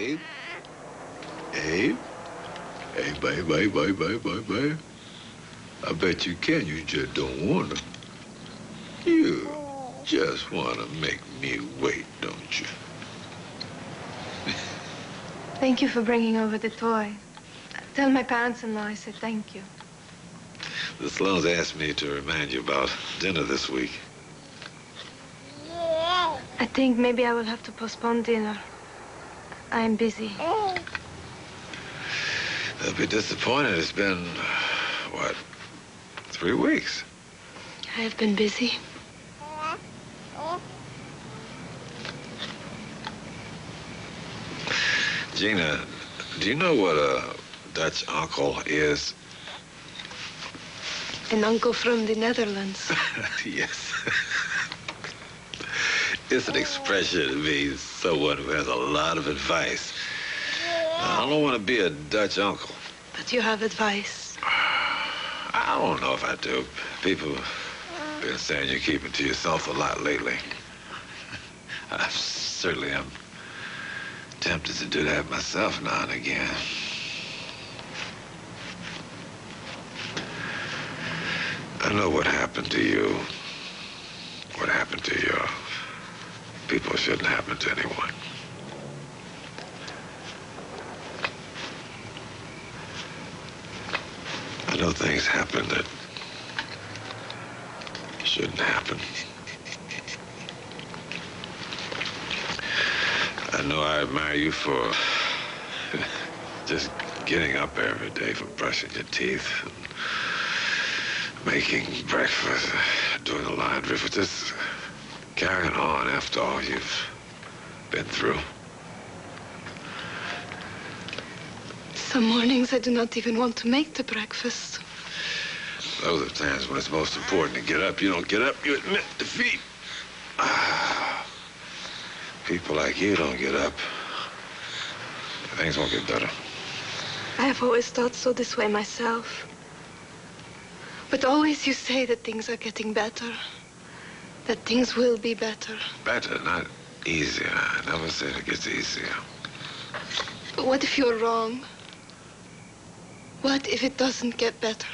Abe? Abe? Babe. I bet you can, you just don't want to. You just want to make me wait, don't you? Thank you for bringing over the toy. Tell my parents-in-law I said thank you. The Sloans asked me to remind you about dinner this week. I think maybe I will have to postpone dinner. I am busy. They'll be disappointed. It's been, what, 3 weeks? I have been busy. Gina, do you know what a Dutch uncle is? An uncle from the Netherlands. Yes. It's an expression that means someone who has a lot of advice. Now, I don't want to be a Dutch uncle. But you have advice. I don't know if I do. People have been saying you keep it to yourself a lot lately. I certainly am tempted to do that myself now and again. I know what happened to you. What happened to your people shouldn't happen to anyone. I know things happen that shouldn't happen. I know I admire you for just getting up every day, for brushing your teeth, and making breakfast, doing the laundry, for just carrying on after all you've been through. Some mornings I do not even want to make the breakfast. Those are times when it's most important to get up. You don't get up, you admit defeat. People like you don't get up. Things won't get better. I have always thought so this way myself. But always you say that things are getting better. That things will be better. Better, not easier. I never said it gets easier. But what if you're wrong? What if it doesn't get better?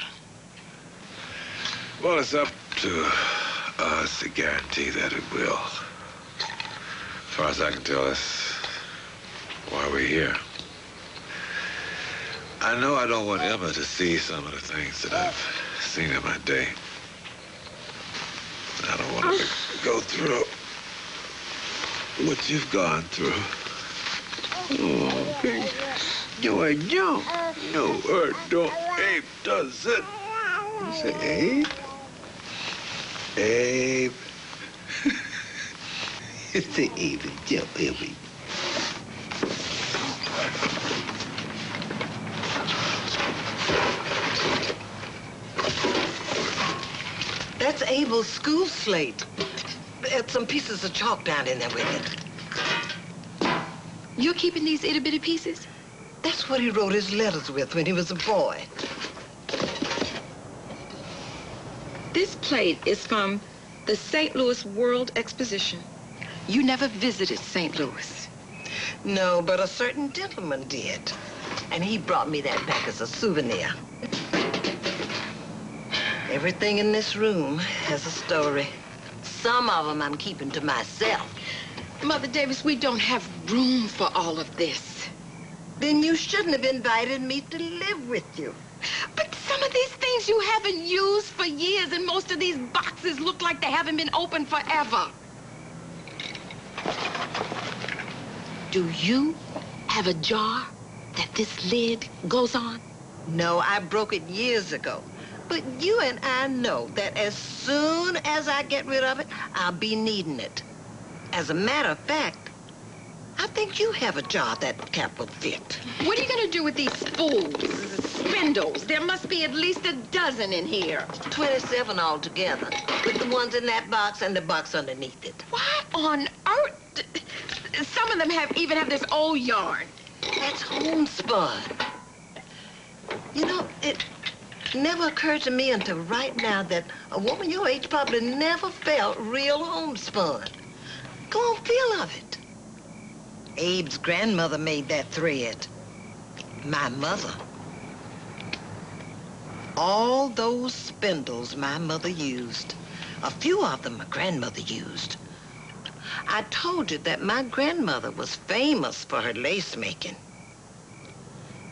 Well, it's up to us to guarantee that it will. As far as I can tell, that's why we're here. I know I don't want Emma to see some of the things that I've seen in my day. I don't want her to go through what you've gone through. Oh, baby. No, I don't. No, I don't. Abe does it. You say, Abe? Abe. It's the Abe. Tell Abe. That's Abel's school slate. There's some pieces of chalk down in there with it. You're keeping these itty-bitty pieces? That's what he wrote his letters with when he was a boy. This plate is from the St. Louis World Exposition. You never visited St. Louis. No, but a certain gentleman did. And he brought me that back as a souvenir. Everything in this room has a story. Some of them I'm keeping to myself. Mother Davis, we don't have room for all of this. Then you shouldn't have invited me to live with you. But some of these things you haven't used for years, and most of these boxes look like they haven't been opened forever. Do you have a jar that this lid goes on? No, I broke it years ago. But you and I know that as soon as I get rid of it, I'll be needing it. As a matter of fact, I think you have a jar that cap will fit. What are you going to do with these spools, spindles? There must be at least a dozen in here. 27 altogether, with the ones in that box and the box underneath it. What on earth? Some of them even have this old yarn. That's homespun. You know, it never occurred to me until right now that a woman your age probably never felt real homespun. Go on, feel of it. Abe's grandmother made that thread. My mother. All those spindles my mother used, a few of them my grandmother used. I told you that my grandmother was famous for her lace making.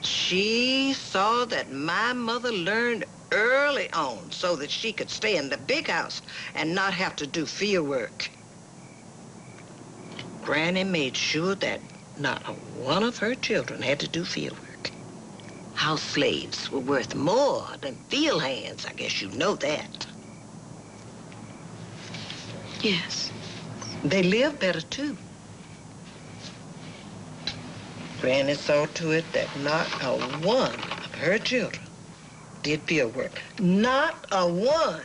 She saw that my mother learned early on so that she could stay in the big house and not have to do field work. Granny made sure that not one of her children had to do field work. House slaves were worth more than field hands. I guess you know that. Yes. They lived better, too. Granny saw to it that not a one of her children did field work. Not a one.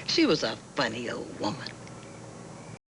She was a funny old woman.